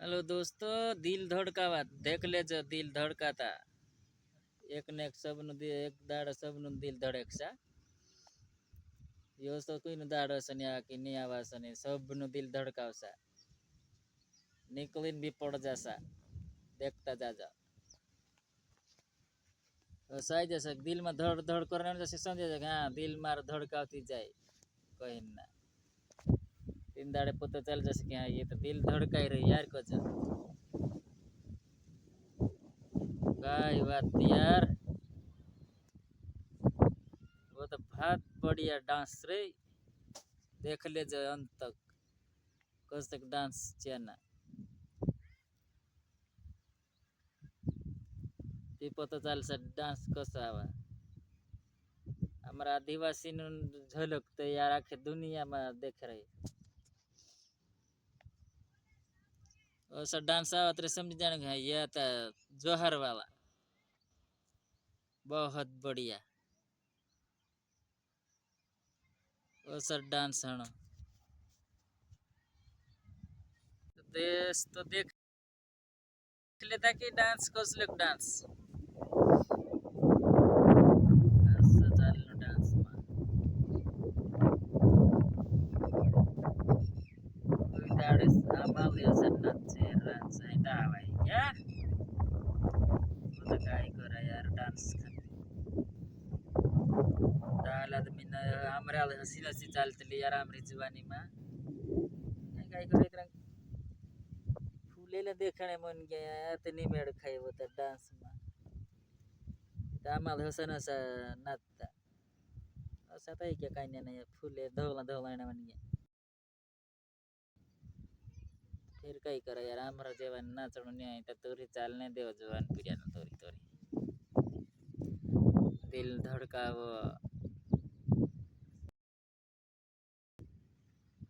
hello दोस्तों, दिल धड़कावा देख ले जो दिल धड़काता एक ने एक सबनु एक दाड़ सबनु दिल धड़कसा यो तो कोई दाड़ सने आकी नहीं आवाज सने सबनु दिल धड़कावसा निकलिन भी पड़ जासा देखता जाजा साई जैसा दिल में धड़ धड़ करने जैसे समझे हाँ दिल मार धड़कावती जाए कहीं ना तीन दाड़े पता चल जैसे कि हाँ ये तो दिल धड़काई रही यार कुछ काय बात यार वो तो बहुत बढ़िया डांस रे देख ले जो अंत तक कस तक डांस चेना ती पता चल सा डांस कसा आवा हमारा आदिवासी झलक तो यार आखे दुनिया में देख रही ऐसा डांस आवा तेरे समझ जाने ये था जोहर वाला बहुत बढ़िया ऐसा डांस है देश तो देख लेता कि डांस कस लोग डांस डांस आमाल नचे रांच दावाई क्या तो काय करा यार डांस डाला तो मिन आमराल हसी हसी चालतली यार आमरी जवानी में काय करे इतना फूलेला देखने मन गया इतनी मेड़ खाई वो तो डांस में आमाल हसन हसा नाचता ऐसा तो क्या कहने नहीं फूले धोला धोला ना मन गया फिर कई करा यार आमरा जेवन नाचणु नहीं आई तो तोरी चालने देव जवान पिरिया न तोरी तोरी दिल धड़कावो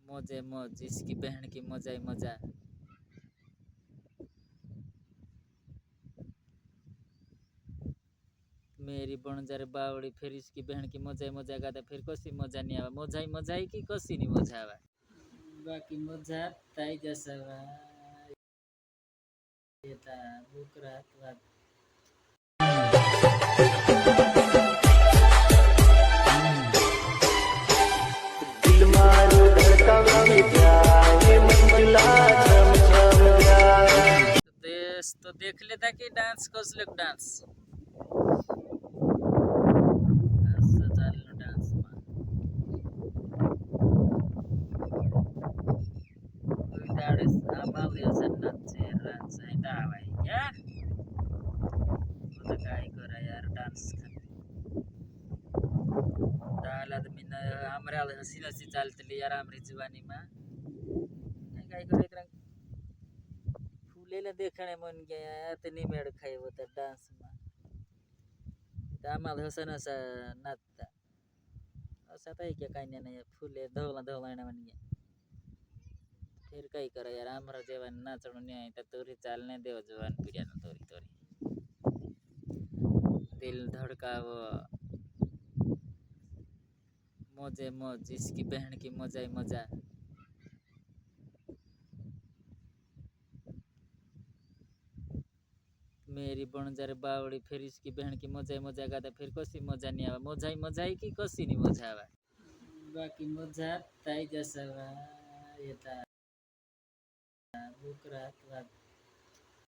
मौजे मौज इसकी बहन की मजा ही मजा मेरी बनजर बावड़ी फिर इसकी बहन की मजा ही मजा गाता फिर कसी मजा नहीं आवा मजा ही की कसी नहीं मजा आवा बाकी मजा ताई जैसा ये था भूख रात रात दिल मारो धड़कावे जाए मंजिला चम चम जाए देश तो देख लेता कि डांस कस लोग डांस आमाल नचे रांच दावाई क्या तो काय करा यार डांस डाला तो मिन आमराल हसी हसी चालतली यार आमरी जवानी में काय करे इतना फूलेला देखने मन गया इतनी मेड़ खाई वो तो डांस में आमाल हसन हसा नाचता ऐसा तो क्या कहने नहीं फूले धोला धोला ना मन गया फिर कई करा यार आमरा जेवन नाचणु नहीं आई तो तोरी चालने देव जवान पिरिया न तोरी तोरी दिल धड़कावो मौजे मौज इसकी बहन की मजा ही मजा मेरी बनजर बावड़ी फिर इसकी बहन की मजा ही मजा गाता फिर कसी मजा नहीं आवा मजा ही की कसी नहीं मजा आवा बाकी मजा ताई जैसा ये था भूख रात रात